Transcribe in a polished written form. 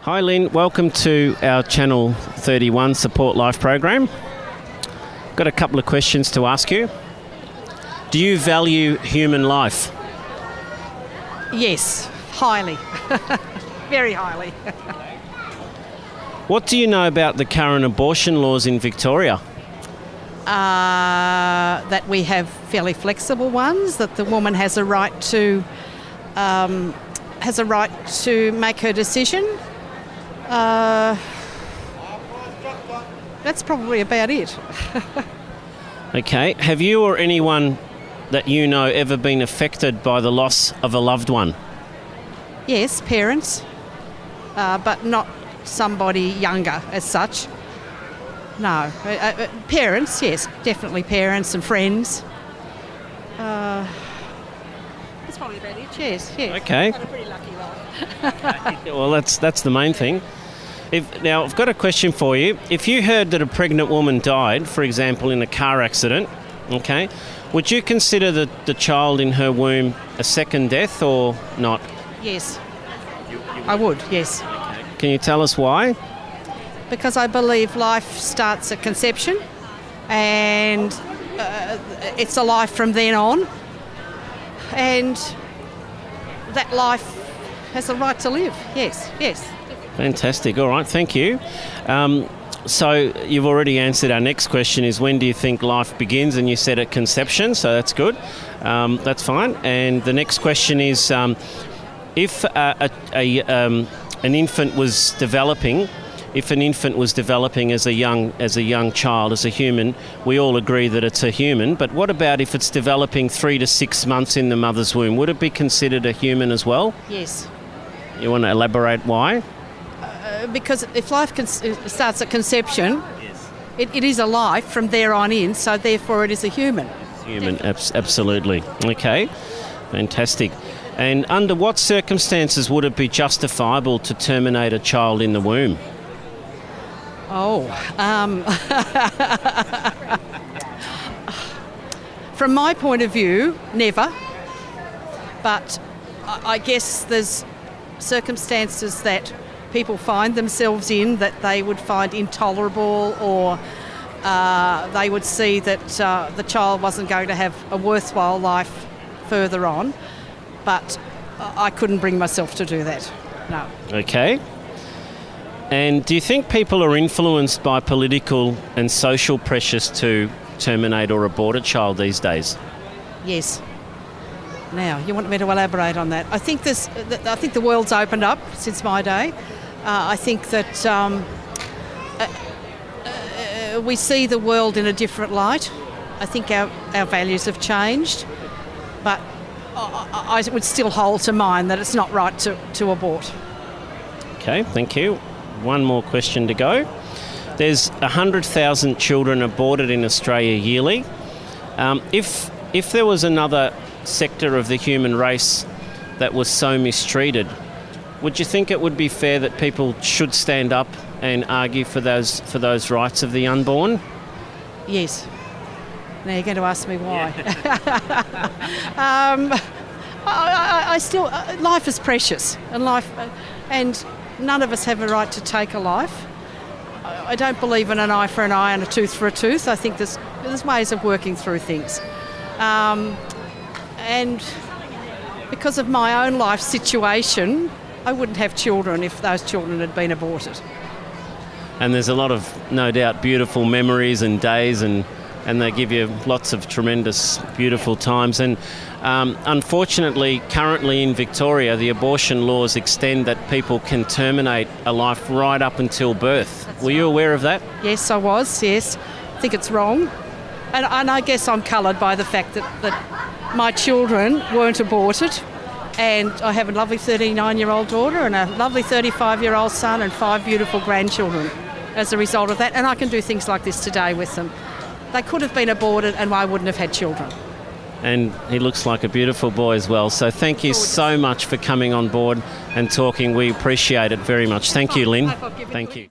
Hi Lynn, welcome to our Channel 31 Support Life program. Got a couple of questions to ask you. Do you value human life? Yes, highly. Very highly. What do you know about the current abortion laws in Victoria? That we have fairly flexible ones, that the woman has a right to make her decision. That's probably about it. Okay. Have you or anyone that you know ever been affected by the loss of a loved one? Yes, parents, but not somebody younger as such. No. Parents, yes, definitely parents and friends. That's probably about it, yes. Okay. Had a pretty lucky life. Well, that's the main thing. Now, I've got a question for you. If you heard that a pregnant woman died, for example, in a car accident, okay, would you consider the child in her womb a second death or not? Yes, I would, yes. Okay. Can you tell us why? Because I believe life starts at conception and it's a life from then on, and that life has a right to live. Yes. Fantastic. All right, thank you. So you've already answered our next question, is when do you think life begins? And you said at conception, so that's good. That's fine. And the next question is, if an infant was developing as a young child, as a human, we all agree that it's a human. But what about if it's developing 3 to 6 months in the mother's womb? Would it be considered a human as well? Yes. You want to elaborate why? Because if life starts at conception, Yes. it is a life from there on in, so therefore it is a human. Human, absolutely. Okay, fantastic. And under what circumstances would it be justifiable to terminate a child in the womb? From my point of view, never. But I guess there's circumstances that people find themselves in that they would find intolerable, or they would see that the child wasn't going to have a worthwhile life further on. But I couldn't bring myself to do that, no. Okay. And do you think people are influenced by political and social pressures to terminate or abort a child these days? Yes. Now, you want me to elaborate on that? I think the world's opened up since my day. I think that we see the world in a different light. I think our values have changed, but I would still hold to mine that it's not right to abort. Okay, thank you. One more question to go. There's 100,000 children aborted in Australia yearly. If there was another sector of the human race that was so mistreated, would you think it would be fair that people should stand up and argue for those rights of the unborn? Yes. Now you're going to ask me why. I still life is precious, and none of us have a right to take a life. I don't believe in an eye for an eye and a tooth for a tooth. I think there's ways of working through things. And because of my own life situation, I wouldn't have children if those children had been aborted. And there's a lot of, no doubt, beautiful memories and days, and they give you lots of tremendous, beautiful times. And unfortunately, currently in Victoria, the abortion laws extend that people can terminate a life right up until birth. Were you aware of that? Yes, I was, yes. I think it's wrong. And I guess I'm coloured by the fact that my children weren't aborted, and I have a lovely 39-year-old daughter and a lovely 35-year-old son and 5 beautiful grandchildren as a result of that, and I can do things like this today with them. They could have been aborted and I wouldn't have had children. And he looks like a beautiful boy as well. So thank you so much for coming on board and talking. We appreciate it very much. Thank you, Lynn. Thank you.